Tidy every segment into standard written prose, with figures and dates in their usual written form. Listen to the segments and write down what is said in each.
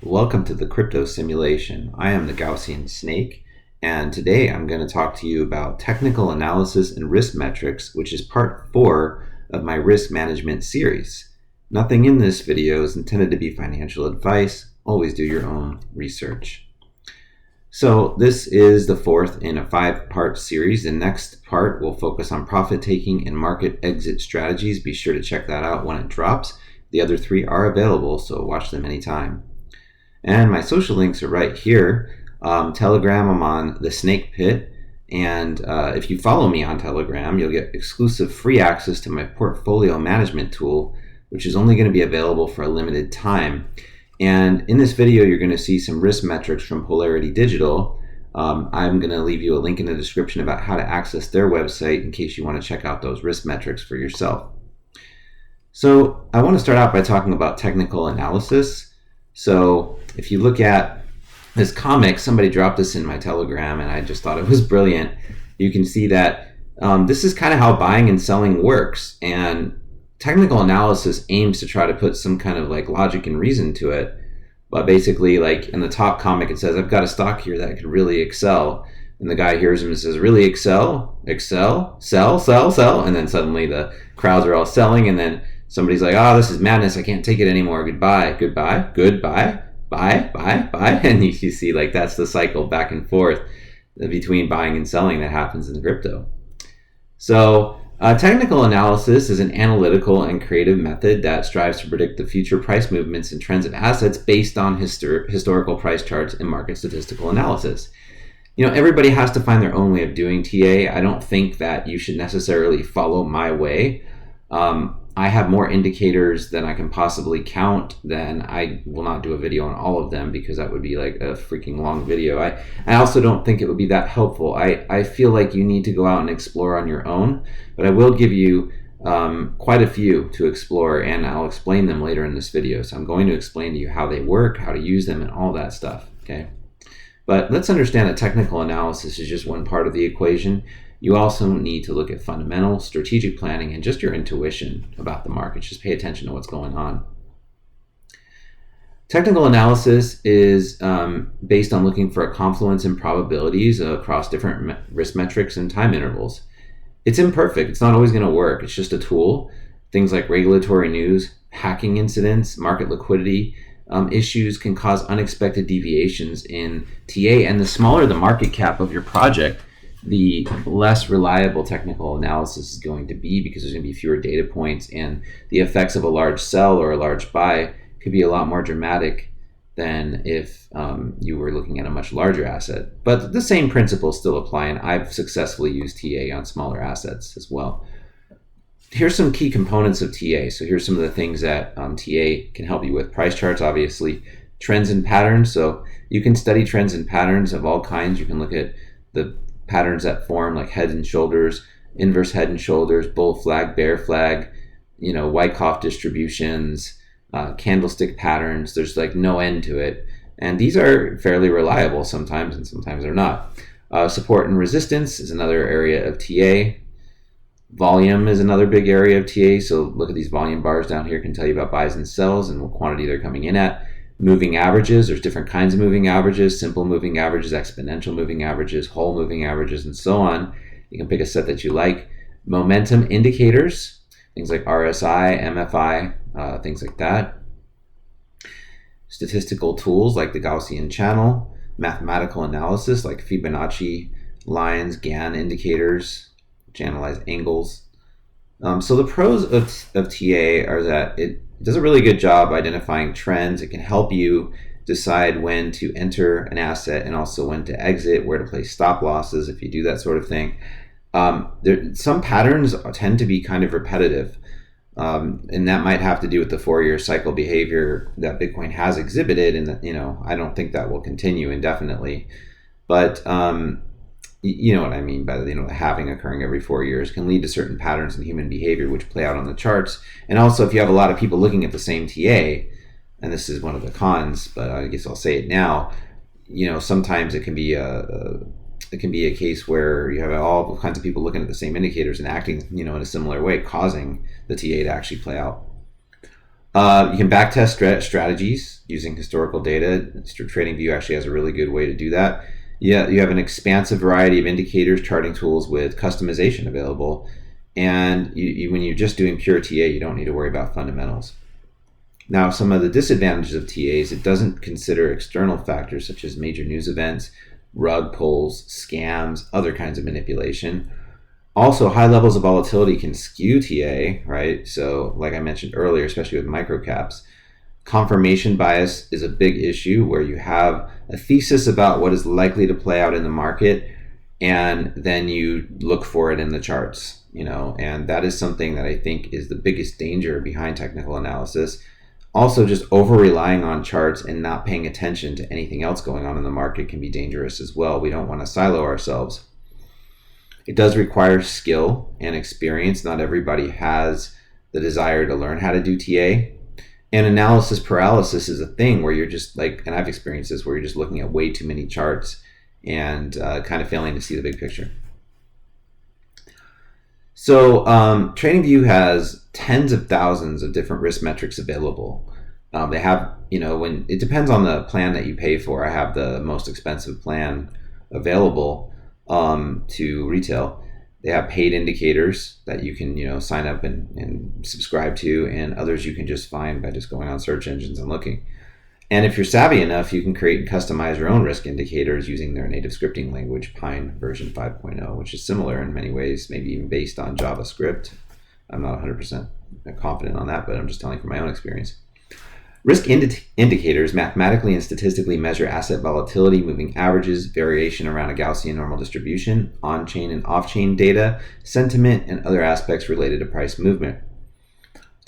Welcome to the crypto simulation. I am the Gaussian snake, and today I'm going to talk to you about technical analysis and risk metrics, which is part 4 of my risk management series. Nothing in this video is intended to be financial advice. Always do your own research. So this is the 4th in a 5-part series. The next part will focus on profit taking and market exit strategies. Be sure to check that out when it drops. The other 3 are available, so watch them anytime. And my social links are right here. Telegram, I'm on the Snake Pit. And if you follow me on Telegram, you'll get exclusive free access to my portfolio management tool, which is only going to be available for a limited time. And in this video, you're going to see some risk metrics from Polarity Digital. I'm going to leave you a link in the description about how to access their website in case you want to check out those risk metrics for yourself. So I want to start out by talking about technical analysis. So if you look at this comic, somebody dropped this in my Telegram and I just thought it was brilliant. You can see that this is kind of how buying and selling works. And technical analysis aims to try to put some kind of like logic and reason to it. But basically, like in the top comic, it says, I've got a stock here that could really excel. And the guy hears him and says, really excel, sell, sell. And then suddenly the crowds are all selling. And then somebody's like, oh, this is madness. I can't take it anymore. Goodbye. Buy. And you see like that's the cycle back and forth between buying and selling that happens in crypto. So technical analysis is an analytical and creative method that strives to predict the future price movements and trends of assets based on historical price charts and market statistical analysis. You know, everybody has to find their own way of doing TA. I don't think that you should necessarily follow my way. I have more indicators than I can possibly count. Then I will not do a video on all of them because that would be like a freaking long video. I also don't think it would be that helpful. I feel like you need to go out and explore on your own, but I will give you quite a few to explore, and I'll explain them later in this video. So I'm going to explain to you how they work, how to use them, and all that stuff, okay? But let's understand that technical analysis is just one part of the equation. You also need to look at fundamental, strategic planning, and just your intuition about the markets. Just pay attention to what's going on. Technical analysis is based on looking for a confluence in probabilities across different risk metrics and time intervals. It's imperfect. It's not always going to work. It's just a tool. Things like regulatory news, hacking incidents, market liquidity issues can cause unexpected deviations in TA, and the smaller the market cap of your project, the less reliable technical analysis is going to be because there's going to be fewer data points, and the effects of a large sell or a large buy could be a lot more dramatic than if you were looking at a much larger asset. But the same principles still apply, and I've successfully used TA on smaller assets as well. Here's some key components of TA. So here's some of the things that TA can help you with. Price charts, obviously. Trends and patterns. So you can study trends and patterns of all kinds. You can look at the patterns that form like head and shoulders, inverse head and shoulders, bull flag, bear flag, Wyckoff distributions, candlestick patterns. There's like no end to it. And these are fairly reliable sometimes, and sometimes they're not. Support and resistance is another area of TA. Volume is another big area of TA. So look at these volume bars down here, can tell you about buys and sells and what quantity they're coming in at. Moving averages, there's different kinds of moving averages, simple moving averages, exponential moving averages, whole moving averages, and so on. You can pick a set that you like. Momentum indicators, things like RSI, MFI, things like that. Statistical tools like the Gaussian channel, mathematical analysis like Fibonacci lines, Gann indicators, which analyze angles. So the pros of TA are that it does a really good job identifying trends. It can help you decide when to enter an asset and also when to exit, where to place stop losses if you do that sort of thing. Some patterns tend to be kind of repetitive, and that might have to do with the 4-year cycle behavior that Bitcoin has exhibited, and that, I don't think that will continue indefinitely. But you know what I mean by the halving occurring every 4 years can lead to certain patterns in human behavior which play out on the charts. And also, if you have a lot of people looking at the same TA, and this is one of the cons, but I guess I'll say it now, sometimes it can be a case where you have all kinds of people looking at the same indicators and acting in a similar way, causing the TA to actually play out. You can backtest strategies using historical data. TradingView actually has a really good way to do that. Yeah, you have an expansive variety of indicators, charting tools with customization available. And when you're just doing pure TA, you don't need to worry about fundamentals. Now, some of the disadvantages of TAs, it doesn't consider external factors such as major news events, rug pulls, scams, other kinds of manipulation. Also, high levels of volatility can skew TA, right? So like I mentioned earlier, especially with microcaps, confirmation bias is a big issue where you have a thesis about what is likely to play out in the market, and then you look for it in the charts, and that is something that I think is the biggest danger behind technical analysis. Also, just over relying on charts and not paying attention to anything else going on in the market can be dangerous as well. We don't want to silo ourselves. It does require skill and experience. Not everybody has the desire to learn how to do TA. And analysis paralysis is a thing where you're just and I've experienced this, where you're just looking at way too many charts and kind of failing to see the big picture. So TradingView has tens of thousands of different risk metrics available. They have, when it depends on the plan that you pay for. I have the most expensive plan available to retail. They have paid indicators that you can, sign up and subscribe to, and others you can just find by just going on search engines and looking. And if you're savvy enough, you can create and customize your own risk indicators using their native scripting language, Pine version 5.0, which is similar in many ways, maybe even based on JavaScript. I'm not 100% confident on that, but I'm just telling you from my own experience. Risk indicators mathematically and statistically measure asset volatility, moving averages, variation around a Gaussian normal distribution, on-chain and off-chain data, sentiment, and other aspects related to price movement.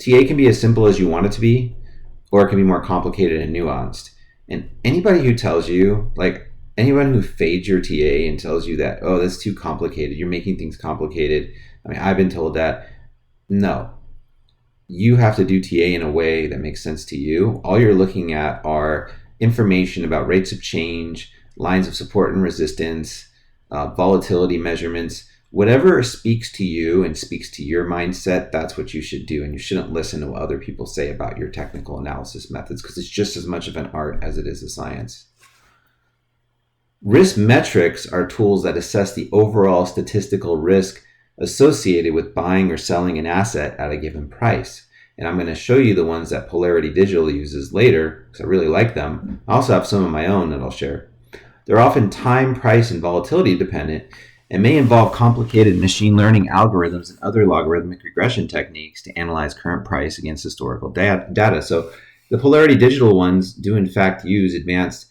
TA can be as simple as you want it to be, or it can be more complicated and nuanced. And anybody who tells you, anyone who fades your TA and tells you that, oh, that's too complicated, you're making things complicated. I've been told that. No. You have to do TA in a way that makes sense to you. All you're looking at are information about rates of change, lines of support and resistance, volatility measurements. Whatever speaks to you and speaks to your mindset, that's what you should do. And you shouldn't listen to what other people say about your technical analysis methods, because it's just as much of an art as it is a science. Risk metrics are tools that assess the overall statistical risk associated with buying or selling an asset at a given price. And I'm going to show you the ones that Polarity Digital uses later, because I really like them. I also have some of my own that I'll share. They're often time, price, and volatility dependent, and may involve complicated machine learning algorithms and other logarithmic regression techniques to analyze current price against historical data. So the Polarity Digital ones do in fact use advanced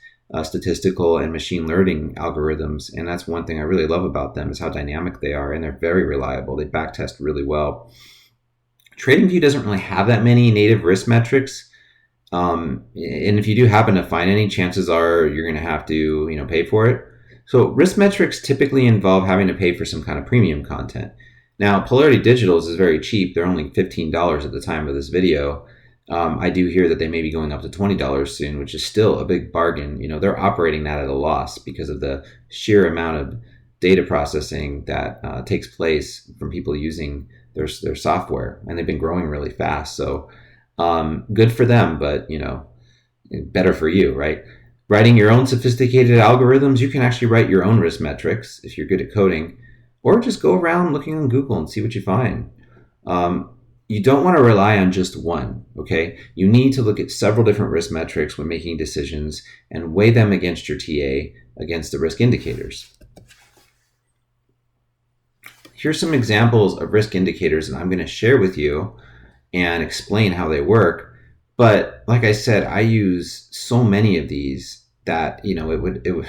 statistical and machine learning algorithms, and that's one thing I really love about them, is how dynamic they are, and they're very reliable. They backtest really well. TradingView doesn't really have that many native risk metrics, and if you do happen to find any, chances are you're going to have to pay for it. So risk metrics typically involve having to pay for some kind of premium content. Now, Polarity Digital's is very cheap. They're only $15 at the time of this video. I do hear that they may be going up to $20 soon, which is still a big bargain. They're operating that at a loss because of the sheer amount of data processing that takes place from people using their software, and they've been growing really fast. So good for them, but better for you, right? Writing your own sophisticated algorithms, you can actually write your own risk metrics if you're good at coding, or just go around looking on Google and see what you find. You don't want to rely on just one, okay? You need to look at several different risk metrics when making decisions and weigh them against your TA, against the risk indicators. Here's some examples of risk indicators that I'm going to share with you and explain how they work. But like I said, I use so many of these that, it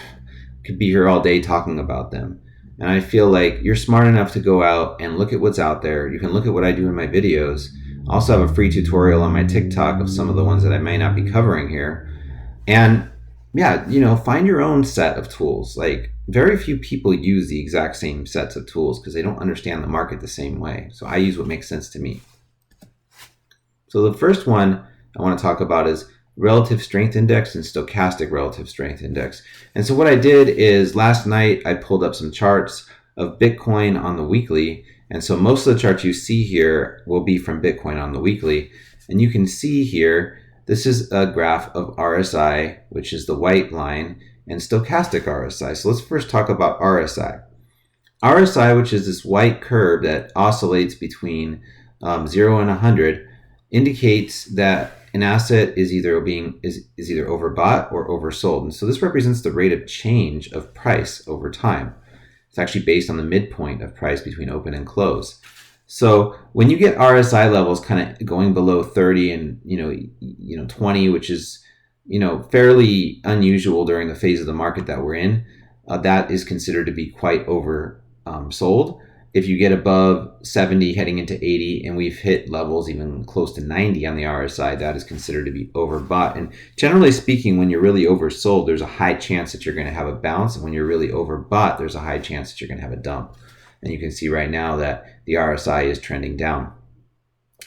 could be here all day talking about them. And I feel like you're smart enough to go out and look at what's out there. You can look at what I do in my videos. I also have a free tutorial on my TikTok of some of the ones that I may not be covering here. And yeah, find your own set of tools. Very few people use the exact same sets of tools because they don't understand the market the same way. So I use what makes sense to me. So the first one I want to talk about is relative strength index and stochastic relative strength index. And so what I did is last night I pulled up some charts of Bitcoin on the weekly. And so most of the charts you see here will be from Bitcoin on the weekly. And you can see here, this is a graph of RSI, which is the white line, and stochastic RSI. So let's first talk about RSI. RSI, which is this white curve that oscillates between 0 and 100, indicates that an asset is either overbought or oversold. And so this represents the rate of change of price over time. It's actually based on the midpoint of price between open and close. So when you get RSI levels kind of going below 30 and 20, which is fairly unusual during the phase of the market that we're in, that is considered to be quite oversold. If you get above 70 heading into 80, and we've hit levels even close to 90 on the RSI, that is considered to be overbought. And generally speaking, when you're really oversold, there's a high chance that you're going to have a bounce. And when you're really overbought, there's a high chance that you're going to have a dump. And you can see right now that the RSI is trending down.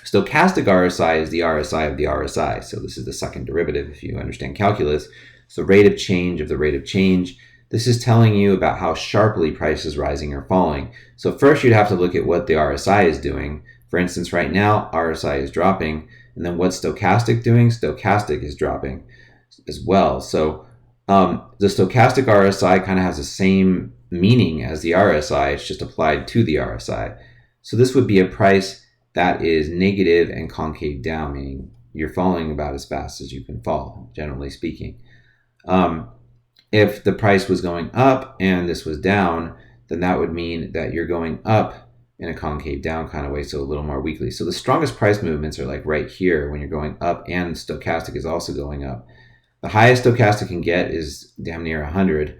Stochastic RSI is the RSI of the RSI. So this is the second derivative if you understand calculus. So rate of change of the rate of change. This is telling you about how sharply price is rising or falling. So first you'd have to look at what the RSI is doing. For instance, right now, RSI is dropping. And then what's stochastic doing? Stochastic is dropping as well. So the stochastic RSI kind of has the same meaning as the RSI. It's just applied to the RSI. So this would be a price that is negative and concave down, meaning you're falling about as fast as you can fall, generally speaking. If the price was going up and this was down, then that would mean that you're going up in a concave down kind of way, so a little more weakly. So the strongest price movements are like right here when you're going up, and stochastic is also going up. The highest stochastic can get is damn near 100,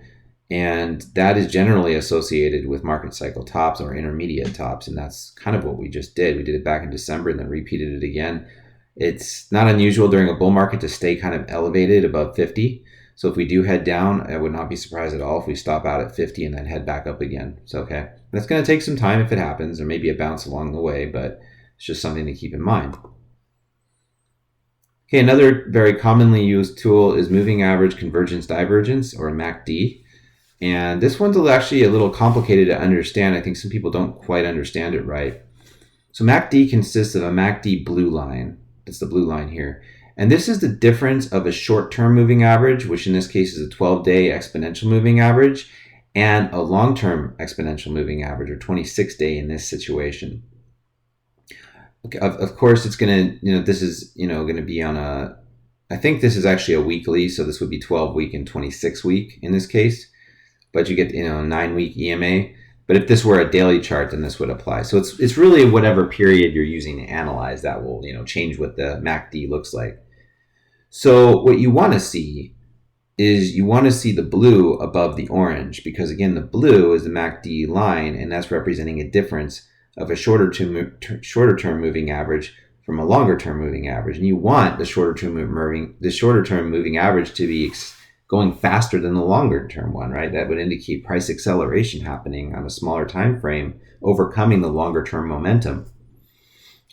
and that is generally associated with market cycle tops or intermediate tops, and that's kind of what we just did. We did it back in December and then repeated it again. It's not unusual during a bull market to stay kind of elevated above 50. So if we do head down, I would not be surprised at all if we stop out at 50 and then head back up again. So, okay. That's going to take some time if it happens. There may be a bounce along the way, but it's just something to keep in mind. Okay, another very commonly used tool is moving average convergence divergence, or MACD. And this one's actually a little complicated to understand. I think some people don't quite understand it right. So MACD consists of a MACD blue line. That's the blue line here. And this is the difference of a short-term moving average, which in this case is a 12-day exponential moving average, and a long-term exponential moving average, or 26-day in this situation. Okay, of course, it's going to, this is, going to be on I think this is actually a weekly, so this would be 12-week and 26-week in this case. But you get, a 9-week EMA. But if this were a daily chart, then this would apply. So it's really whatever period you're using to analyze that will, change what the MACD looks like. So what you want to see is the blue above the orange, because again, the blue is the MACD line, and that's representing a difference of a shorter term moving average from a longer term moving average. And you want the shorter term moving average to be going faster than the longer term one, right? That would indicate price acceleration happening on a smaller time frame, overcoming the longer term momentum.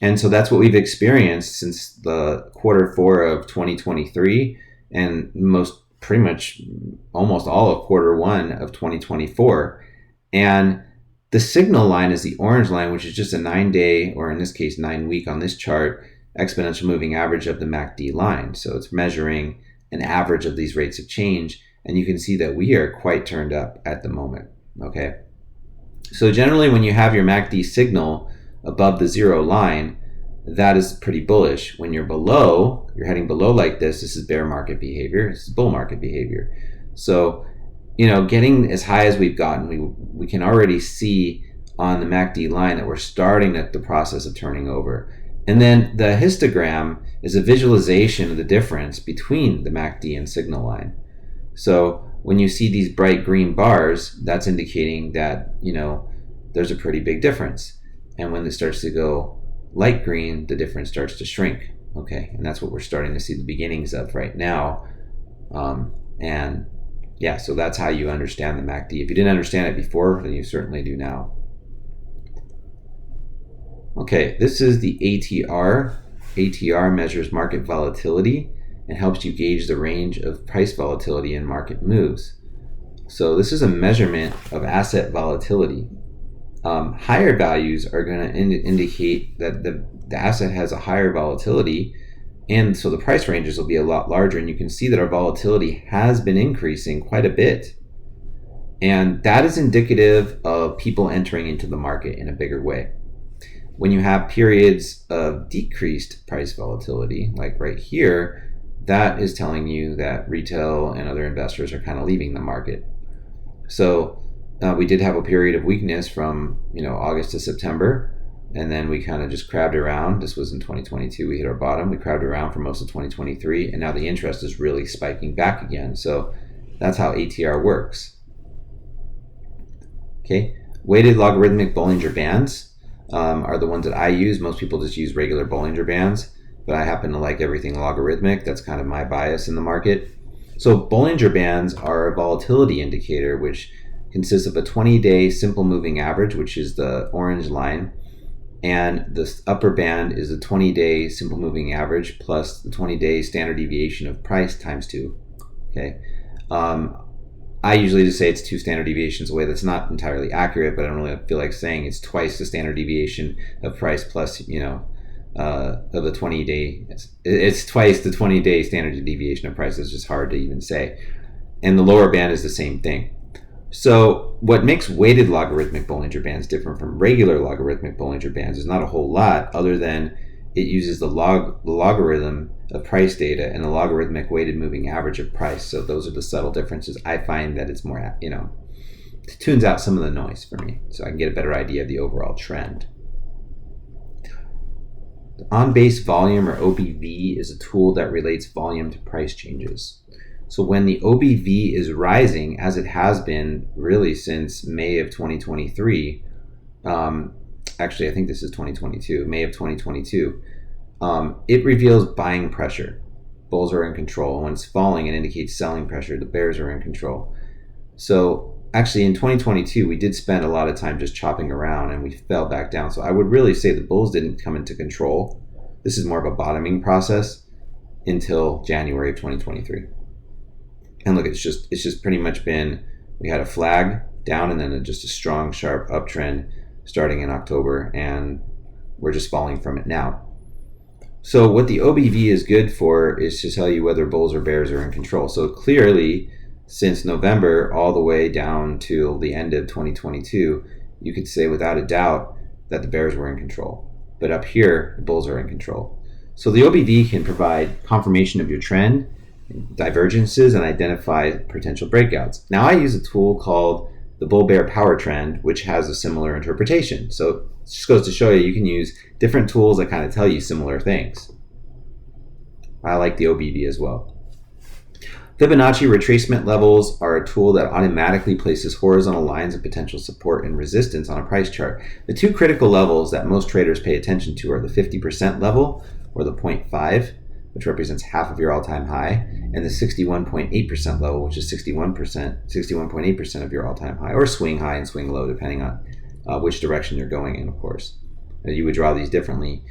And so that's what we've experienced since the Q4 of 2023, and pretty much almost all of Q1 of 2024. And the signal line is the orange line, which is just a 9-day, or in this case 9-week on this chart, exponential moving average of the MACD line. So it's measuring an average of these rates of change, and you can see that we are quite turned up at the moment. Okay, so generally when you have your MACD signal above the zero line, that is pretty bullish. When you're heading below like this is bear market behavior. This is bull market behavior. So, getting as high as we've gotten, we can already see on the MACD line that we're starting the process of turning over. And then the histogram is a visualization of the difference between the MACD and signal line. So when you see these bright green bars, that's indicating that, there's a pretty big difference. And when it starts to go light green, the difference starts to shrink. Okay, and that's what we're starting to see the beginnings of right now. So that's how you understand the MACD. If you didn't understand it before, then you certainly do now. Okay, this is the ATR. ATR measures market volatility and helps you gauge the range of price volatility in market moves. So this is a measurement of asset volatility. Higher values are going to indicate that the asset has a higher volatility, and so the price ranges will be a lot larger, and you can see that our volatility has been increasing quite a bit. And that is indicative of people entering into the market in a bigger way. When you have periods of decreased price volatility, like right here, that is telling you that retail and other investors are kind of leaving the market. So we did have a period of weakness from August to September, and then we kind of just crabbed around. This was in 2022. We hit our bottom. We crabbed around for most of 2023, and now the interest is really spiking back again. So that's how ATR works. Okay, weighted logarithmic Bollinger Bands are the ones that I use. Most people just use regular Bollinger Bands, but I happen to like everything logarithmic. That's kind of my bias in the market. So Bollinger Bands are a volatility indicator, which consists of a 20-day simple moving average, which is the orange line, and the upper band is a 20-day simple moving average plus the 20-day standard deviation of price times 2. Okay. I usually just say it's 2 standard deviations away. That's not entirely accurate, but I don't really feel like saying it's twice the standard deviation of price plus, of the 20-day. It's twice the 20-day standard deviation of price. It's just hard to even say. And the lower band is the same thing. So what makes weighted logarithmic Bollinger Bands different from regular logarithmic Bollinger Bands is not a whole lot, other than it uses the logarithm of price data and the logarithmic weighted moving average of price. So those are the subtle differences. I find that it's more, it tunes out some of the noise for me, so I can get a better idea of the overall trend. The on-base volume, or OBV, is a tool that relates volume to price changes. So when the OBV is rising, as it has been really since May of 2023, actually I think this is 2022, May of 2022, it reveals buying pressure. Bulls are in control. And when it's falling, it indicates selling pressure. The bears are in control. So actually in 2022, we did spend a lot of time just chopping around, and we fell back down. So I would really say the bulls didn't come into control. This is more of a bottoming process until January of 2023. And look, it's just pretty much been, we had a flag down and then just a strong, sharp uptrend starting in October, and we're just falling from it now. So what the OBV is good for is to tell you whether bulls or bears are in control. So clearly, since November all the way down to the end of 2022, you could say without a doubt that the bears were in control. But up here, the bulls are in control. So the OBV can provide confirmation of your trend, divergences, and identify potential breakouts. Now I use a tool called the bull-bear power trend, which has a similar interpretation. So it just goes to show you can use different tools that kind of tell you similar things. I like the OBV as well. Fibonacci retracement levels are a tool that automatically places horizontal lines of potential support and resistance on a price chart. The two critical levels that most traders pay attention to are the 50% level, or the 0.5, which represents half of your all-time high, and the 61.8% level, which is 61.8% of your all-time high, or swing high and swing low, depending on which direction you're going in, of course. You would draw these differently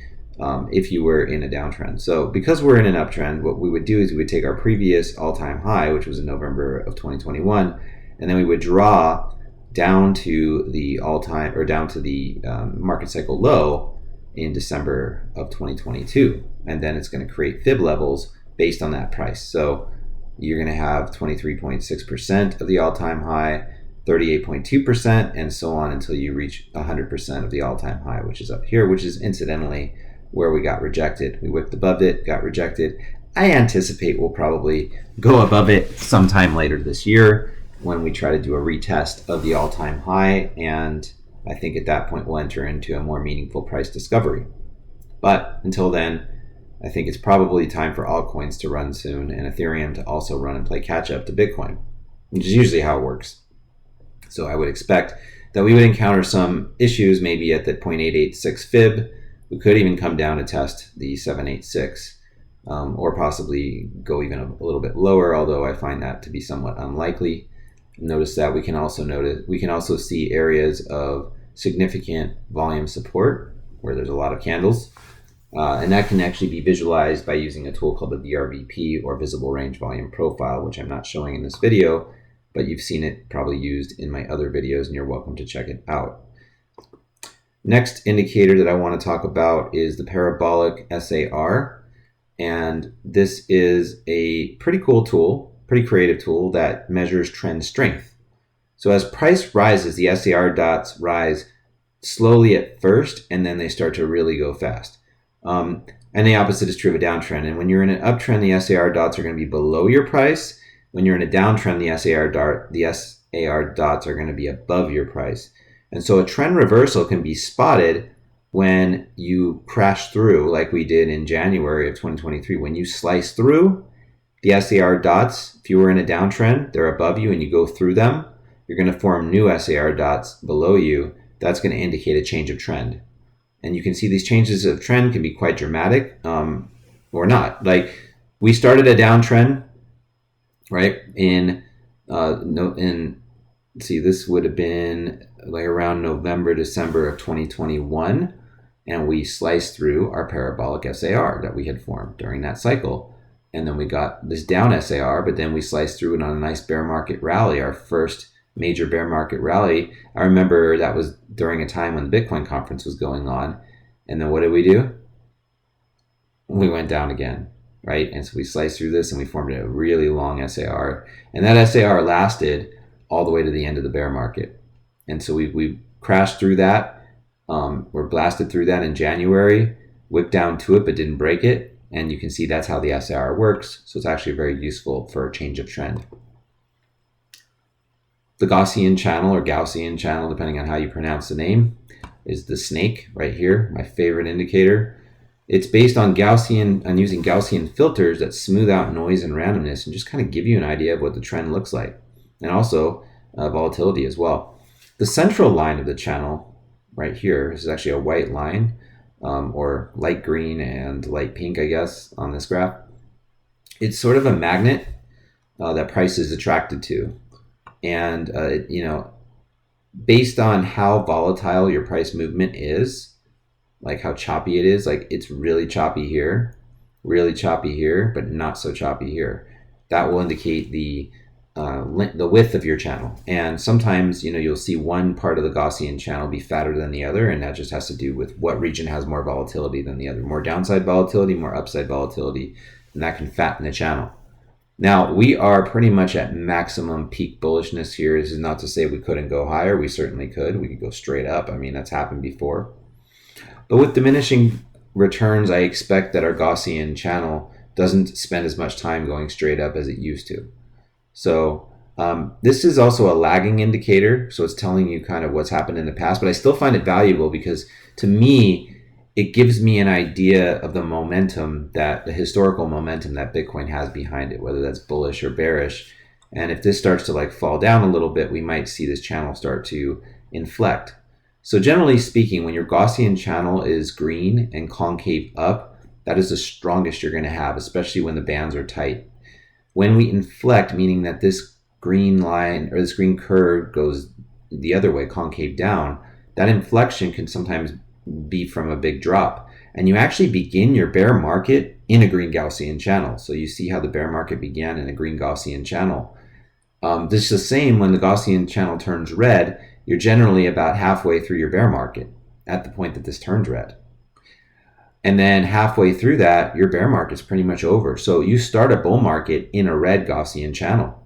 if you were in a downtrend. So because we're in an uptrend, what we would do is we would take our previous all-time high, which was in November of 2021, and then we would draw down to the all-time, or down to the market cycle low in December of 2022. And then it's going to create fib levels based on that price. So you're going to have 23.6% of the all-time high, 38.2%, and so on until you reach 100% of the all-time high, which is up here, which is incidentally where we got rejected. We whipped above it, got rejected. I anticipate we'll probably go above it sometime later this year when we try to do a retest of the all-time high, and I think at that point we'll enter into a more meaningful price discovery. But until then, I think it's probably time for altcoins to run soon, and Ethereum to also run and play catch up to Bitcoin, which is usually how it works. So I would expect that we would encounter some issues maybe at the 0.886 fib. We could even come down to test the 786, or possibly go even a little bit lower, although I find that to be somewhat unlikely. Notice that we can also see areas of significant volume support where there's a lot of candles. And that can actually be visualized by using a tool called the WLBB, or Visible Range Volume Profile, which I'm not showing in this video, but you've seen it probably used in my other videos, and you're welcome to check it out. Next indicator that I want to talk about is the parabolic SAR. And this is a pretty cool tool, pretty creative tool that measures trend strength. So as price rises, the SAR dots rise slowly at first, and then they start to really go fast. And the opposite is true of a downtrend. And when you're in an uptrend, the SAR dots are going to be below your price. When you're in a downtrend, the SAR dots are going to be above your price. And so a trend reversal can be spotted when you crash through, like we did in January of 2023. When you slice through the SAR dots, if you were in a downtrend, they're above you and you go through them, you're going to form new SAR dots below you. That's going to indicate a change of trend. And you can see these changes of trend can be quite dramatic or not. Like we started a downtrend, right? This would have been like around November, December of 2021. And we sliced through our parabolic SAR that we had formed during that cycle. And then we got this down SAR, but then we sliced through it on a nice bear market rally, our first major bear market rally. I remember that was during a time when the Bitcoin conference was going on. And then what did we do? We went down again, right? And so we sliced through this and we formed a really long SAR. And that SAR lasted all the way to the end of the bear market. And so we crashed through that. We're blasted through that in January, whipped down to it, but didn't break it. And you can see that's how the SAR works. So it's actually very useful for a change of trend. The Gaussian channel or Gaussian channel, depending on how you pronounce the name, is the snake right here, my favorite indicator. It's based on using Gaussian filters that smooth out noise and randomness and just kind of give you an idea of what the trend looks like. And also volatility as well. The central line of the channel right here, this is actually a white line, or light green and light pink, I guess, on this graph. It's sort of a magnet that price is attracted to. And, based on how volatile your price movement is, like how choppy it is, like it's really choppy here, but not so choppy here. That will indicate the width of your channel. And sometimes, you'll see one part of the Gaussian channel be fatter than the other, and that just has to do with what region has more volatility than the other. More downside volatility, more upside volatility, and that can fatten the channel. Now, we are pretty much at maximum peak bullishness here. This is not to say we couldn't go higher. We certainly could. We could go straight up. I mean, that's happened before. But with diminishing returns, I expect that our Gaussian channel doesn't spend as much time going straight up as it used to. So this is also a lagging indicator. So it's telling you kind of what's happened in the past. But I still find it valuable because to me, it gives me an idea of the momentum, the historical momentum that Bitcoin has behind it, whether that's bullish or bearish. And if this starts to fall down a little bit, we might see this channel start to inflect. So generally speaking, when your Gaussian channel is green and concave up, that is the strongest you're going to have, especially when the bands are tight. When we inflect, meaning that this green line or this green curve goes the other way, concave down, that inflection can sometimes be from a big drop. And you actually begin your bear market in a green Gaussian channel. So you see how the bear market began in a green Gaussian channel. This is the same when the Gaussian channel turns red. You're generally about halfway through your bear market at the point that this turns red. And then halfway through that, your bear market's pretty much over. So you start a bull market in a red Gaussian channel.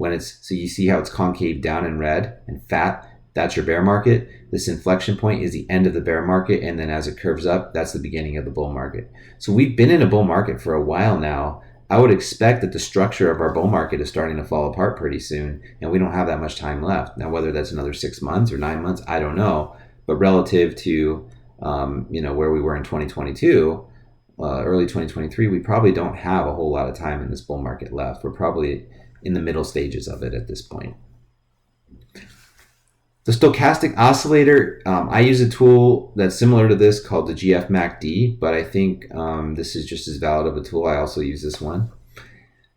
So you see how it's concave down in red and fat. That's your bear market. This inflection point is the end of the bear market. And then as it curves up, that's the beginning of the bull market. So we've been in a bull market for a while now. I would expect that the structure of our bull market is starting to fall apart pretty soon. And we don't have that much time left. Now, whether that's another 6 months or 9 months, I don't know. But relative to, where we were in 2022, early 2023, we probably don't have a whole lot of time in this bull market left. We're probably in the middle stages of it at this point. The stochastic oscillator, I use a tool that's similar to this called the GFMACD, but I think this is just as valid of a tool. I also use this one.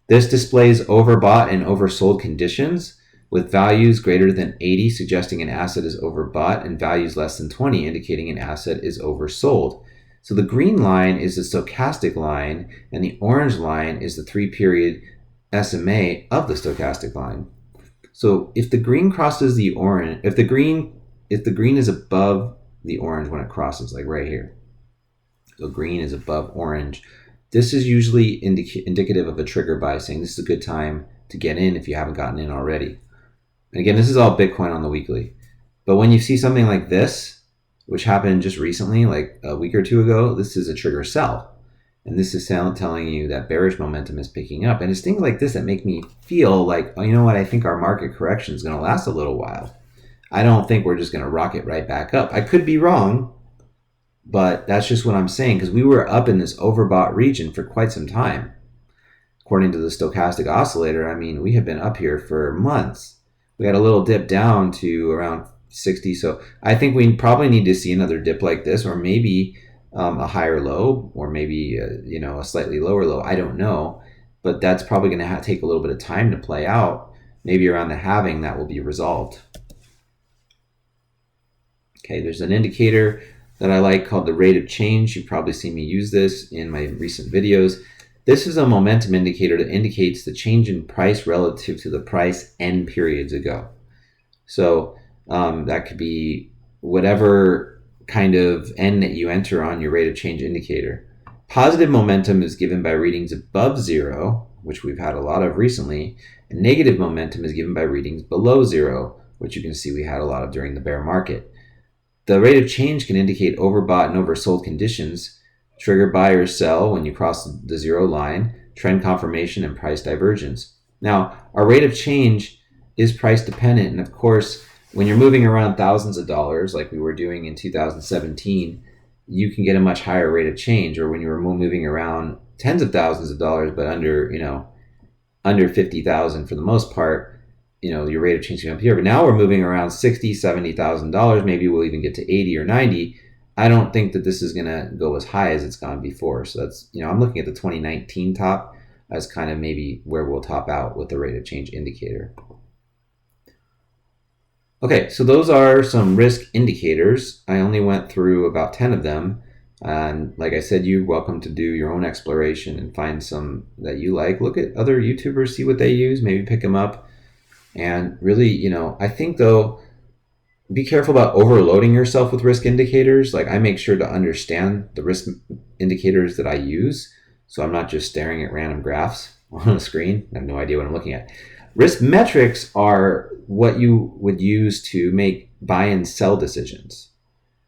This displays overbought and oversold conditions with values greater than 80 suggesting an asset is overbought and values less than 20 indicating an asset is oversold. So the green line is the stochastic line and the orange line is the 3-period SMA of the stochastic line. So if the green crosses the orange, if the green is above the orange when it crosses, like right here. So green is above orange. This is usually indicative of a trigger buy, saying this is a good time to get in if you haven't gotten in already. And again, this is all Bitcoin on the weekly. But when you see something like this, which happened just recently, like a week or two ago, this is a trigger sell. And this is telling you that bearish momentum is picking up. And it's things like this that make me feel like, oh, you know what, I think our market correction is going to last a little while. I don't think we're just going to rocket right back up. I could be wrong, but that's just what I'm saying, because we were up in this overbought region for quite some time. According to the stochastic oscillator, I mean, we have been up here for months. We had a little dip down to around 60. So I think we probably need to see another dip like this, or maybe a higher low, or maybe a slightly lower low. I don't know, but that's probably going to take a little bit of time to play out. Maybe around the halving that will be resolved. Okay, there's an indicator that I like called the rate of change. You've probably seen me use this in my recent videos. This is a momentum indicator that indicates the change in price relative to the price N periods ago. So that could be whatever kind of N that you enter on your rate of change indicator. Positive momentum is given by readings above 0, which we've had a lot of recently, and negative momentum is given by readings below 0, which you can see we had a lot of during the bear market. The rate of change can indicate overbought and oversold conditions, trigger buy or sell when you cross the 0 line, trend confirmation, and price divergence. Now, our rate of change is price dependent, and of course, when you're moving around thousands of dollars like we were doing in 2017, you can get a much higher rate of change, or when you were moving around tens of thousands of dollars but under 50,000 for the most part, your rate of change can up here. But now we're moving around $60,000, $70,000. Maybe we'll even get to 80 or 90. I don't think that this is going to go as high as it's gone before. So that's, I'm looking at the 2019 top as kind of maybe where we'll top out with the rate of change indicator. Okay, so those are some risk indicators. I only went through about 10 of them. And like I said, you're welcome to do your own exploration and find some that you like. Look at other YouTubers, see what they use, maybe pick them up. And really, I think though, be careful about overloading yourself with risk indicators. Like I make sure to understand the risk indicators that I use, so I'm not just staring at random graphs on a screen. I have no idea what I'm looking at. Risk metrics are what you would use to make buy and sell decisions.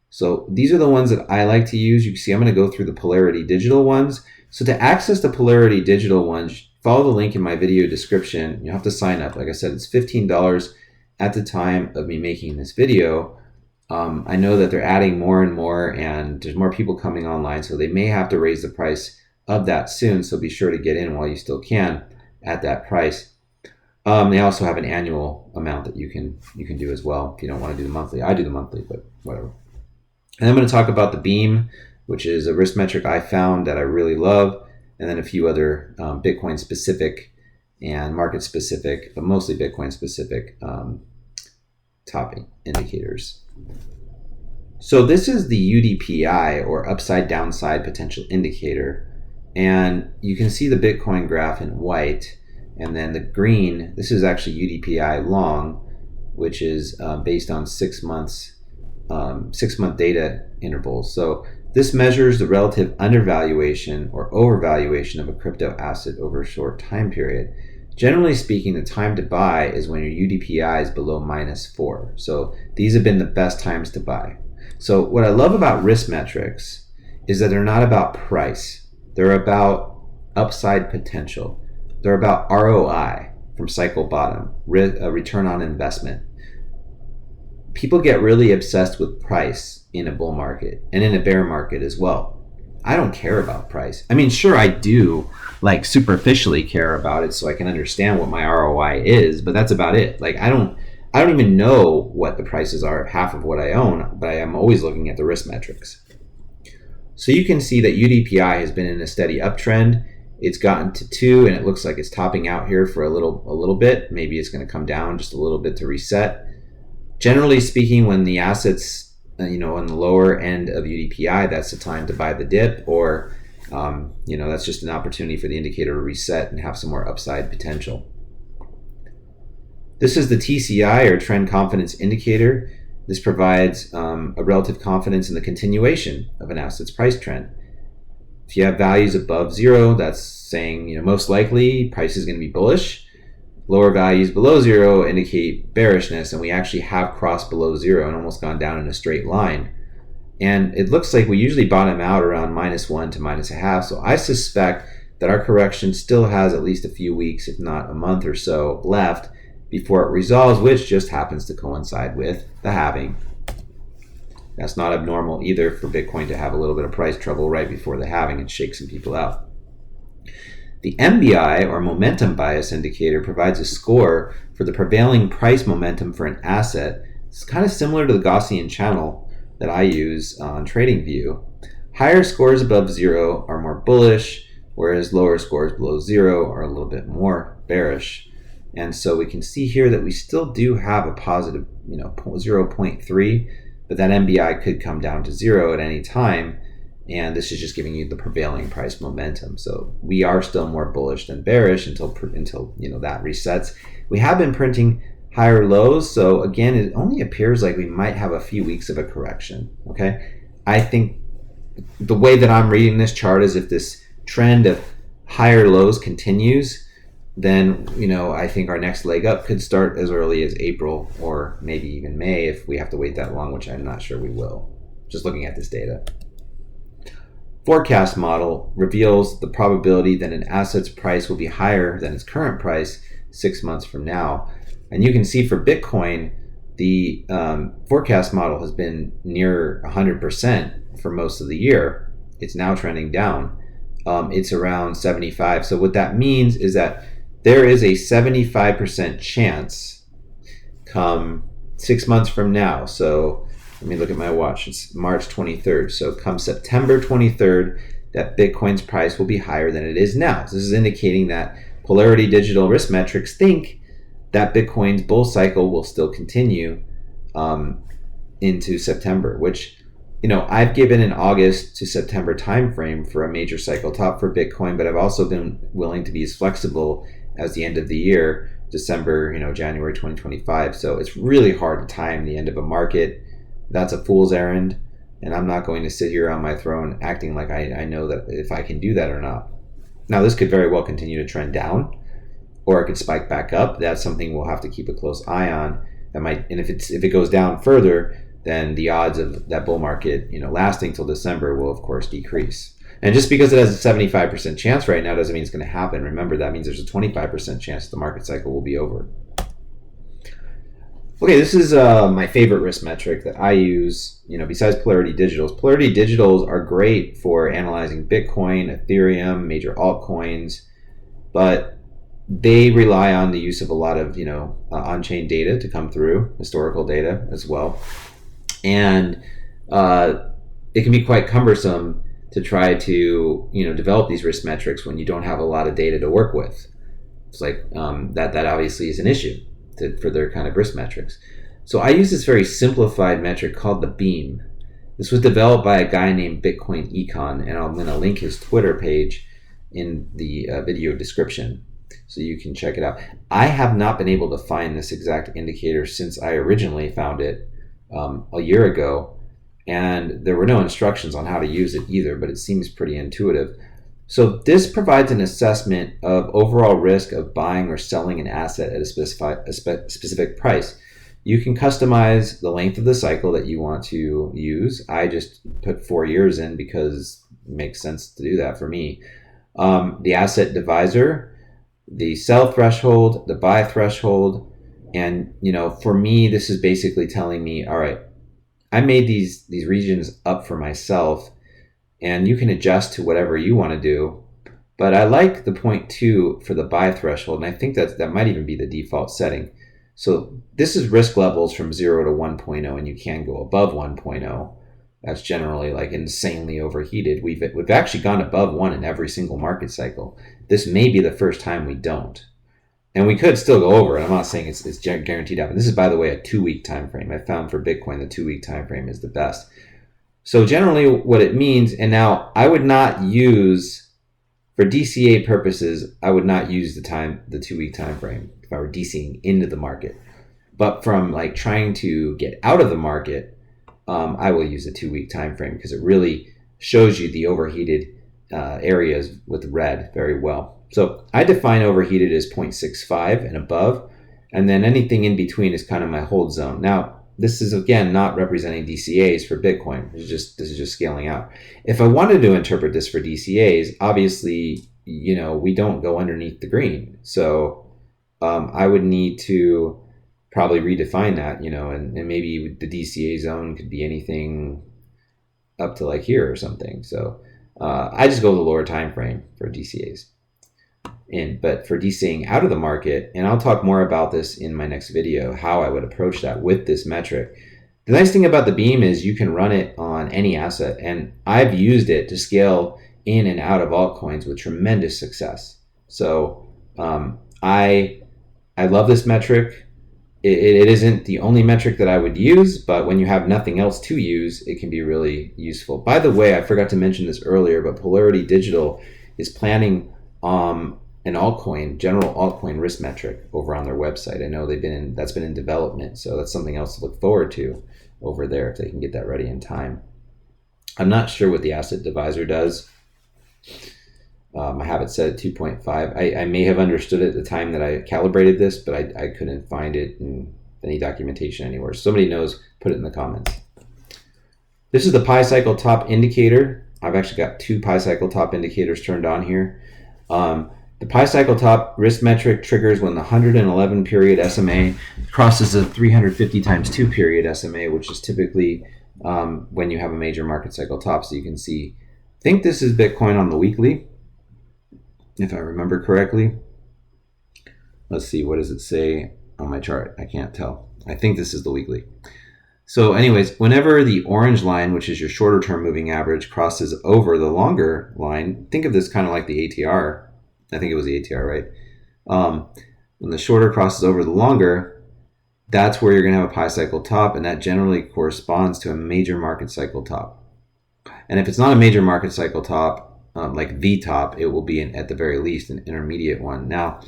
So these are the ones that I like to use. You can see I'm going to go through the polarity digital ones. So to access the polarity digital ones, follow the link in my video description. You have to sign up. Like I said, it's $15 at the time of me making this video. I know that they're adding more and more, and there's more people coming online, so they may have to raise the price of that soon. So be sure to get in while you still can at that price. They also have an annual amount that you can do as well if you don't want to do the monthly. I do the monthly, but whatever. And I'm going to talk about the beam, which is a risk metric I found that I really love, and then a few other Bitcoin specific and market specific, but mostly Bitcoin specific top indicators. So this is the UDPI, or upside downside potential indicator, and you can see the Bitcoin graph in white, and then the green, this is actually UDPI long, which is based on 6 month data intervals. So this measures the relative undervaluation or overvaluation of a crypto asset over a short time period. Generally speaking, the time to buy is when your UDPI is below -4. So these have been the best times to buy. So what I love about risk metrics is that they're not about price. They're about upside potential. They're about ROI, from cycle bottom, return on investment. People get really obsessed with price in a bull market and in a bear market as well. I don't care about price. I mean, sure, I do like superficially care about it so I can understand what my ROI is, but that's about it. Like I don't even know what the prices are of half of what I own, but I am always looking at the risk metrics. So you can see that UDPI has been in a steady uptrend. It's gotten to 2, and it looks like it's topping out here for a little bit. Maybe it's going to come down just a little bit to reset. Generally speaking, when the assets, on the lower end of UDPI, that's the time to buy the dip, or, that's just an opportunity for the indicator to reset and have some more upside potential. This is the TCI, or Trend Confidence Indicator. This provides a relative confidence in the continuation of an asset's price trend. If you have values above zero, that's saying most likely price is going to be bullish. Lower values below zero indicate bearishness, and we actually have crossed below zero and almost gone down in a straight line. And it looks like we usually bottom out around -1 to -0.5. So I suspect that our correction still has at least a few weeks, if not a month or so, left before it resolves, which just happens to coincide with the halving. That's not abnormal either for Bitcoin to have a little bit of price trouble right before the halving and shake some people out. The MBI, or momentum bias indicator, provides a score for the prevailing price momentum for an asset. It's kind of similar to the Gaussian channel that I use on TradingView. Higher scores above zero are more bullish, whereas lower scores below zero are a little bit more bearish. And so we can see here that we still do have a positive 0.3, but that MBI could come down to zero at any time. And this is just giving you the prevailing price momentum. So we are still more bullish than bearish until that resets. We have been printing higher lows. So again, it only appears like we might have a few weeks of a correction. Okay. I think the way that I'm reading this chart is if this trend of higher lows continues, then I think our next leg up could start as early as April or maybe even May if we have to wait that long, which I'm not sure we will, just looking at this data. Forecast model reveals the probability that an asset's price will be higher than its current price 6 months from now. And you can see for Bitcoin, the forecast model has been near 100% for most of the year. It's now trending down. It's around 75. So what that means is that there is a 75% chance come 6 months from now. So let me look at my watch. It's March 23rd. So come September 23rd, that Bitcoin's price will be higher than it is now. So this is indicating that Polarity Digital risk metrics think that Bitcoin's bull cycle will still continue into September, which I've given an August to September timeframe for a major cycle top for Bitcoin, but I've also been willing to be as flexible as the end of the year, December, January 2025. So it's really hard to time the end of a market. That's a fool's errand, and I'm not going to sit here on my throne acting like I know that if I can do that or not. Now, this could very well continue to trend down, or it could spike back up. That's something we'll have to keep a close eye on. And if it goes down further, then the odds of that bull market, lasting till December will of course decrease. And just because it has a 75% chance right now doesn't mean it's going to happen. Remember, that means there's a 25% chance the market cycle will be over. Okay, this is my favorite risk metric that I use, besides Polarity Digitals. Polarity Digitals are great for analyzing Bitcoin, Ethereum, major altcoins, but they rely on the use of a lot of, on-chain data to come through, historical data as well. And it can be quite cumbersome to try to, develop these risk metrics when you don't have a lot of data to work with. It's like that obviously is an issue for their kind of risk metrics. So I use this very simplified metric called the beam. This was developed by a guy named Bitcoin Econ, and I'm going to link his Twitter page in the video description so you can check it out. I have not been able to find this exact indicator since I originally found it a year ago, and there were no instructions on how to use it either, but it seems pretty intuitive. So this provides an assessment of overall risk of buying or selling an asset at a specific price. You can customize the length of the cycle that you want to use. I just put 4 years in because it makes sense to do that for me. The asset divisor, the sell threshold, the buy threshold, and for me, this is basically telling me, all right, I made these regions up for myself, and you can adjust to whatever you want to do. But I like the 0.2 for the buy threshold, and I think that might even be the default setting. So this is risk levels from 0 to 1.0, and you can go above 1.0. That's generally like insanely overheated. We've actually gone above 1 in every single market cycle. This may be the first time we don't. And we could still go over it. I'm not saying it's guaranteed to happen. This is, by the way, a 2-week time frame. I found for Bitcoin the 2-week time frame is the best. So generally what it means, and now I would not use, for DCA purposes, I would not use the 2-week time frame if I were DCing into the market. But from like trying to get out of the market, I will use a 2-week time frame because it really shows you the overheated areas with red very well. So I define overheated as 0.65 and above, and then anything in between is kind of my hold zone. Now, this is again not representing DCAs for Bitcoin. This is just scaling out. If I wanted to interpret this for DCAs, obviously, we don't go underneath the green. So I would need to probably redefine that, and maybe the DCA zone could be anything up to like here or something. So I just go with the lower time frame for DCAs. But for DCAing out of the market, and I'll talk more about this in my next video, how I would approach that with this metric. The nice thing about the beam is you can run it on any asset, and I've used it to scale in and out of altcoins with tremendous success. So I love this metric. It isn't the only metric that I would use, but when you have nothing else to use, it can be really useful. By the way, I forgot to mention this earlier, but Polarity Digital is planning an altcoin, general altcoin risk metric over on their website. I know that's been in development, so that's something else to look forward to over there if they can get that ready in time. I'm not sure what the asset divisor does. I have it set at 2.5. I may have understood it at the time that I calibrated this, but I couldn't find it in any documentation anywhere. Somebody knows, put it in the comments. This is the pi cycle top indicator. I've actually got 2 pi cycle top indicators turned on here. The pi cycle top risk metric triggers when the 111 period SMA crosses a 350 times 2 period SMA, which is typically when you have a major market cycle top. So you can see, I think this is Bitcoin on the weekly, if I remember correctly. Let's see, what does it say on my chart? I can't tell. I think this is the weekly. So anyways, whenever the orange line, which is your shorter term moving average, crosses over the longer line, think of this kind of like the ATR. I think it was the ATR, right? When the shorter crosses over the longer, that's where you're going to have a pi cycle top, and that generally corresponds to a major market cycle top. And if it's not a major market cycle top, like the top, it will be at the very least an intermediate one. Now,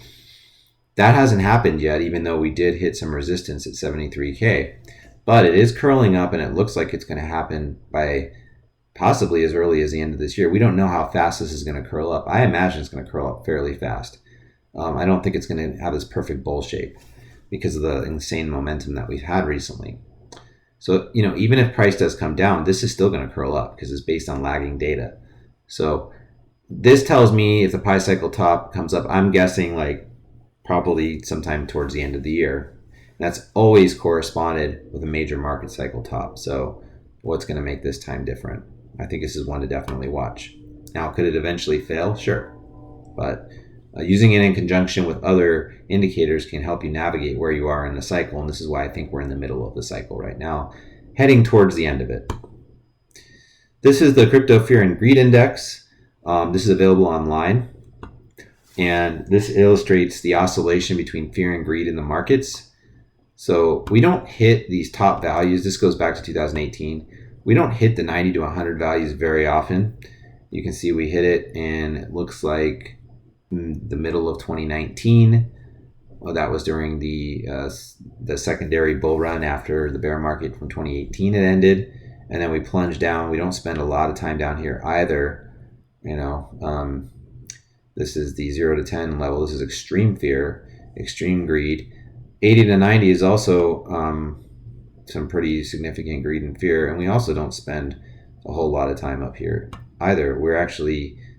that hasn't happened yet, even though we did hit some resistance at 73K. But it is curling up, and it looks like it's going to happen by possibly as early as the end of this year. We don't know how fast this is going to curl up. I imagine it's going to curl up fairly fast. I don't think it's going to have this perfect bowl shape because of the insane momentum that we've had recently. So, even if price does come down, this is still going to curl up because it's based on lagging data. So this tells me if the pi cycle top comes up, I'm guessing like probably sometime towards the end of the year. That's always corresponded with a major market cycle top. So what's going to make this time different? I think this is one to definitely watch. Now, could it eventually fail? Sure. But using it in conjunction with other indicators can help you navigate where you are in the cycle. And this is why I think we're in the middle of the cycle right now, heading towards the end of it. This is the Crypto Fear and Greed Index. This is available online. And this illustrates the oscillation between fear and greed in the markets. So we don't hit these top values. This goes back to 2018. We don't hit the 90 to 100 values very often. You can see we hit it in, it looks like the middle of 2019. Well, that was during the secondary bull run after the bear market from 2018 had ended. And then we plunged down. We don't spend a lot of time down here either. This is the 0 to 10 level. This is extreme fear, extreme greed. 80 to 90 is also some pretty significant greed and fear, and we also don't spend a whole lot of time up here either. We're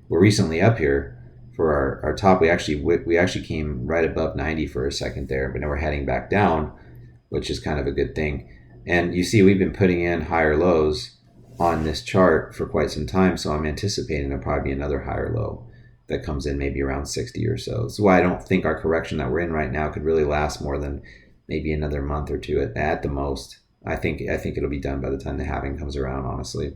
recently up here for our top. We actually came right above 90 for a second there, but now we're heading back down, which is kind of a good thing. And you see we've been putting in higher lows on this chart for quite some time, so I'm anticipating there'll probably be another higher low that comes in maybe around 60 or so. That's why I don't think our correction that we're in right now could really last more than maybe another month or two at the most. I think it'll be done by the time the halving comes around, honestly.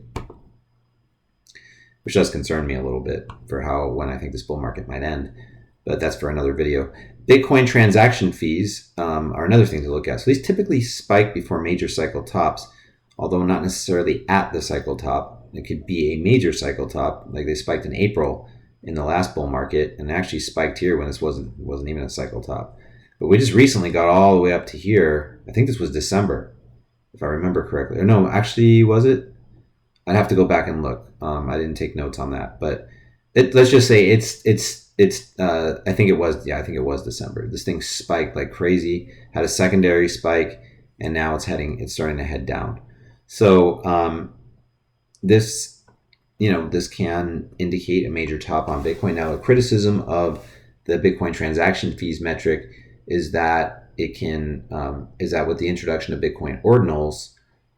Which does concern me a little bit for when I think this bull market might end. But that's for another video. Bitcoin transaction fees are another thing to look at. So these typically spike before major cycle tops, although not necessarily at the cycle top. It could be a major cycle top, like they spiked in April in the last bull market, and actually spiked here when this wasn't even a cycle top. But we just recently got all the way up to here. I think this was December, if I remember correctly. Or no, actually, was it? I'd have to go back and look. I didn't take notes on that, but let's just say it's. I think it was. Yeah, I think it was December. This thing spiked like crazy. Had a secondary spike, and now it's starting to head down. So this can indicate a major top on Bitcoin. Now, a criticism of the Bitcoin transaction fees metric is that with the introduction of Bitcoin ordinals,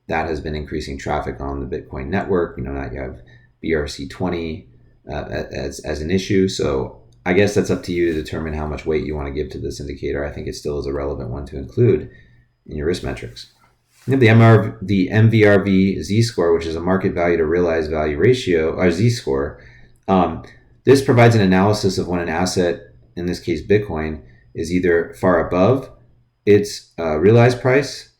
that has been increasing traffic on the Bitcoin network. Now you have BRC20 as an issue. So I guess that's up to you to determine how much weight you want to give to this indicator. I think it still is a relevant one to include in your risk metrics. You have the MVRV Z-score, which is a market value to realized value ratio, or Z-score. This provides an analysis of when an asset, in this case Bitcoin, is either far above its realized price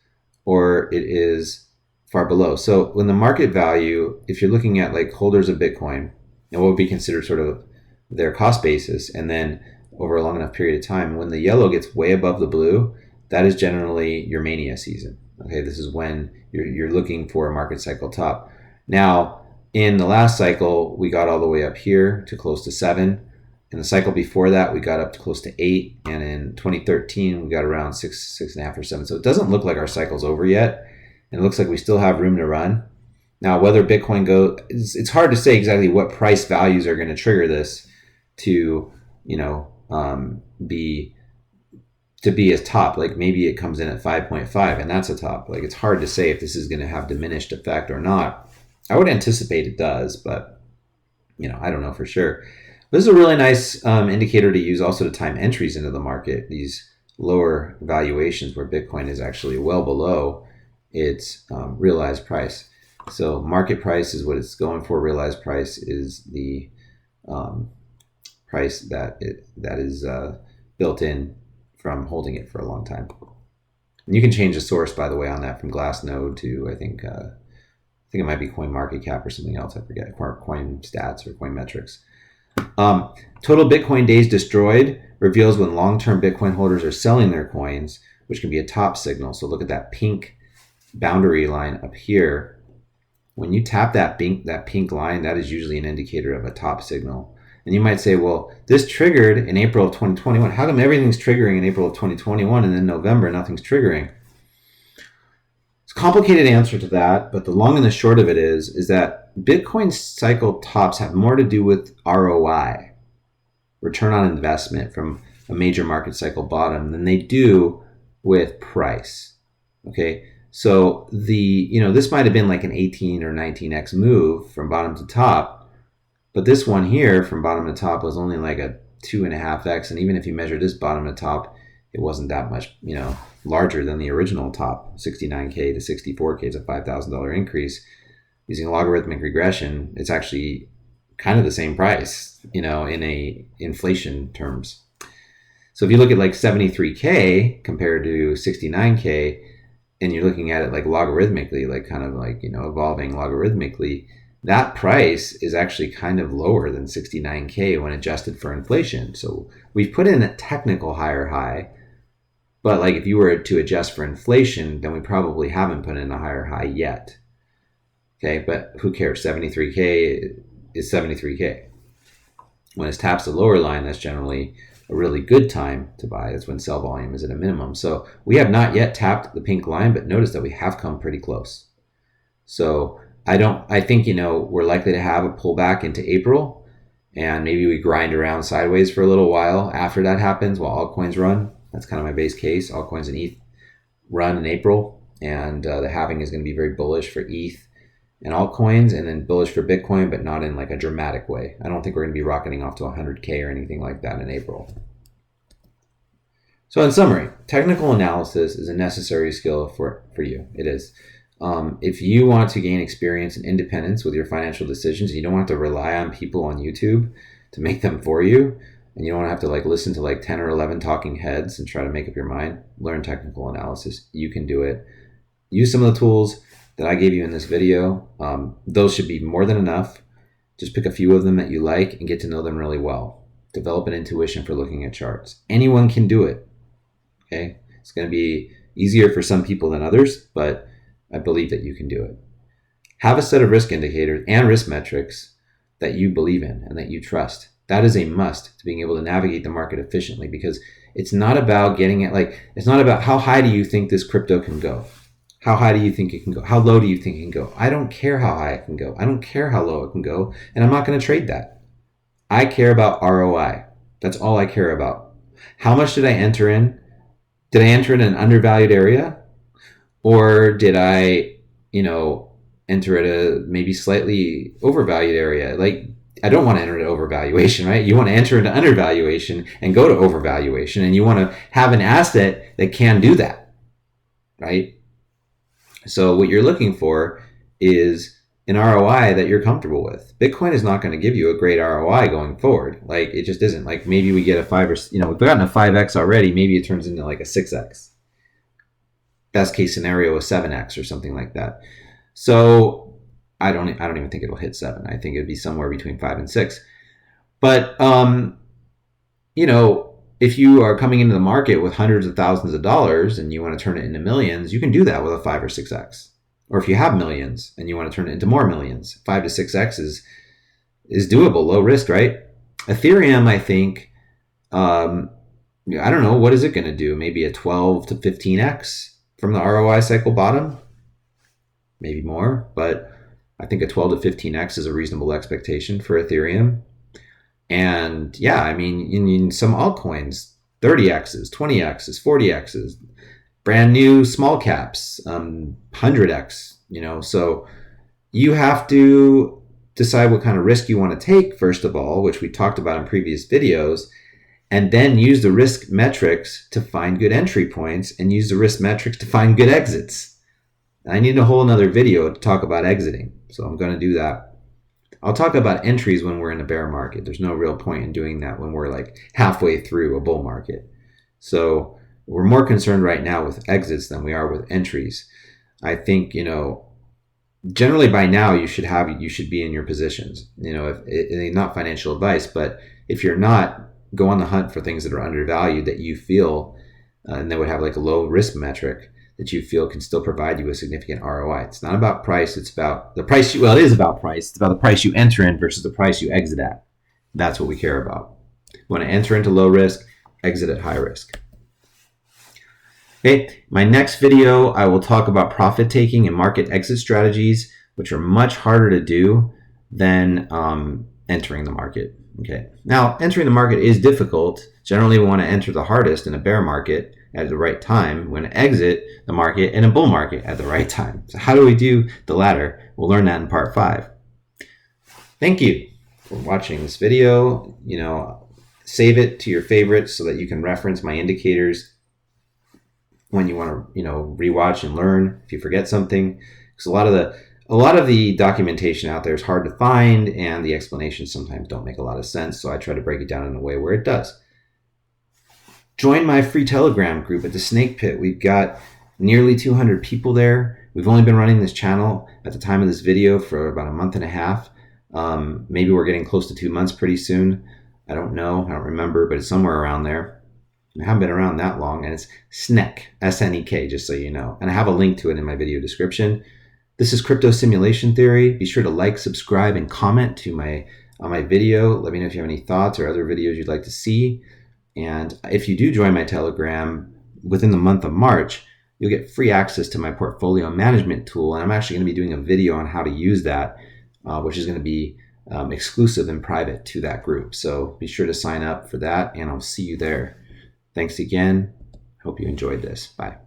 or it is far below. So when the market value, if you're looking at like holders of Bitcoin, and what would be considered sort of their cost basis, and then over a long enough period of time, when the yellow gets way above the blue, that is generally your mania season. Okay, this is when you're looking for a market cycle top. Now, in the last cycle, we got all the way up here to close to 7. In the cycle before that, we got up to close to 8. And in 2013, we got around 6.5 or 7. So it doesn't look like our cycle's over yet. And it looks like we still have room to run. Now, whether Bitcoin it's hard to say exactly what price values are going to trigger this to be as top. Like maybe it comes in at 5.5 and that's a top. Like it's hard to say if this is going to have diminished effect or not. I would anticipate it does, but I don't know for sure. This is a really nice indicator to use also to time entries into the market, these lower valuations where Bitcoin is actually well below its realized price. So market price is what it's going for. Realized price is the price that is built in from holding it for a long time. And you can change the source, by the way, on that from Glassnode to I think it might be CoinMarketCap or something else. I forget. Coin Stats or Coin Metrics. Total Bitcoin days destroyed reveals when long-term Bitcoin holders are selling their coins, which can be a top signal. So look at that pink boundary line up here. When you tap that pink line, that is usually an indicator of a top signal. And you might say, well, this triggered in April of 2021. How come everything's triggering in April of 2021 and then November nothing's triggering? It's a complicated answer to that, but the long and the short of it is that Bitcoin cycle tops have more to do with ROI, return on investment from a major market cycle bottom, than they do with price. Okay, so this might have been like an 18 or 19x move from bottom to top, but this one here from bottom to top was only like a 2.5x, and even if you measure this bottom to top, it wasn't that much, larger than the original top. 69K to 64K is a $5,000 increase. Using logarithmic regression, it's actually kind of the same price, in a inflation terms. So if you look at like 73K compared to 69K, and you're looking at it like logarithmically, like kind of like, evolving logarithmically, that price is actually kind of lower than 69K when adjusted for inflation. So we've put in a technical higher high, but like if you were to adjust for inflation, then we probably haven't put in a higher high yet. Okay, but who cares? 73K is 73K. When it taps the lower line, that's generally a really good time to buy. That's when sell volume is at a minimum. So we have not yet tapped the pink line, but notice that we have come pretty close. So I think, we're likely to have a pullback into April, and maybe we grind around sideways for a little while after that happens while altcoins run. That's kind of my base case. Altcoins and ETH run in April, and the halving is going to be very bullish for ETH and altcoins, and then bullish for Bitcoin, but not in like a dramatic way. I don't think we're going to be rocketing off to 100K or anything like that in April. So in summary, technical analysis is a necessary skill for you. It is. If you want to gain experience and independence with your financial decisions, and you don't have to rely on people on YouTube to make them for you, and you don't have to listen to 10 or 11 talking heads and try to make up your mind, learn technical analysis. You can do it. Use some of the tools that I gave you in this video. Those should be more than enough. Just pick a few of them that you like and get to know them really well. Develop an intuition for looking at charts. Anyone can do it. Okay, it's going to be easier for some people than others, but I believe that you can do it. Have a set of risk indicators and risk metrics that you believe in and that you trust. That is a must to being able to navigate the market efficiently, because it's not about getting it, like, it's not about how high do you think this crypto can go? How high do you think it can go? How low do you think it can go? I don't care how high it can go. I don't care how low it can go, and I'm not going to trade that. I care about ROI. That's all I care about. How much did I enter in? Did I enter in an undervalued area? Or did I, enter at a maybe slightly overvalued area? Like, I don't want to enter into overvaluation, right? You want to enter into undervaluation and go to overvaluation, and you want to have an asset that can do that, right? So what you're looking for is an ROI that you're comfortable with. Bitcoin is not going to give you a great ROI going forward. Like, it just isn't. Like, maybe we get a 5 or, we've gotten a 5x already. Maybe it turns into like a 6x. Best case scenario, a 7x or something like that. So I don't even think it'll hit 7. I think it'd be somewhere between 5 and 6. But, if you are coming into the market with hundreds of thousands of dollars and you want to turn it into millions, you can do that with a 5 or 6x. Or if you have millions and you want to turn it into more millions, 5 to 6x is doable, low risk, right? Ethereum, I think, I don't know, what is it going to do? Maybe a 12 to 15x from the ROI cycle bottom? Maybe more, but I think a 12 to 15x is a reasonable expectation for Ethereum. And yeah, I mean, in some altcoins, 30x's, 20x's, 40x's, brand new small caps, 100x, so you have to decide what kind of risk you want to take, first of all, which we talked about in previous videos, and then use the risk metrics to find good entry points and use the risk metrics to find good exits. I need a whole nother video to talk about exiting, so I'm going to do that. I'll talk about entries when we're in a bear market. There's no real point in doing that when we're like halfway through a bull market. So we're more concerned right now with exits than we are with entries. I think, generally by now you should be in your positions. If not financial advice, but if you're not, go on the hunt for things that are undervalued that you feel, and that would have like a low risk metric that you feel can still provide you a significant ROI. It's not about price. It's about the price. It is about price. It's about the price you enter in versus the price you exit at. That's what we care about. You want to enter into low risk, exit at high risk. Okay, my next video, I will talk about profit taking and market exit strategies, which are much harder to do than entering the market. Okay, now entering the market is difficult. Generally, we want to enter the hardest in a bear market at the right time. We want to exit the market in a bull market at the right time. So how do we do the latter? We'll learn that in part 5. Thank you for watching this video. Save it to your favorites so that you can reference my indicators when you want to, rewatch and learn if you forget something. Because a lot of the documentation out there is hard to find, and the explanations sometimes don't make a lot of sense. So I try to break it down in a way where it does. Join my free Telegram group at the Snake Pit. We've got nearly 200 people there. We've only been running this channel at the time of this video for about a month and a half. Maybe we're getting close to 2 months pretty soon. I don't know. I don't remember, but it's somewhere around there. I haven't been around that long, and it's SNEK, S-N-E-K, just so you know. And I have a link to it in my video description. This is Crypto Simulation Theory. Be sure to like, subscribe, and comment on my video. Let me know if you have any thoughts or other videos you'd like to see. And if you do join my Telegram within the month of March, you'll get free access to my portfolio management tool. And I'm actually going to be doing a video on how to use that, which is going to be exclusive and private to that group. So be sure to sign up for that, and I'll see you there. Thanks again. Hope you enjoyed this. Bye.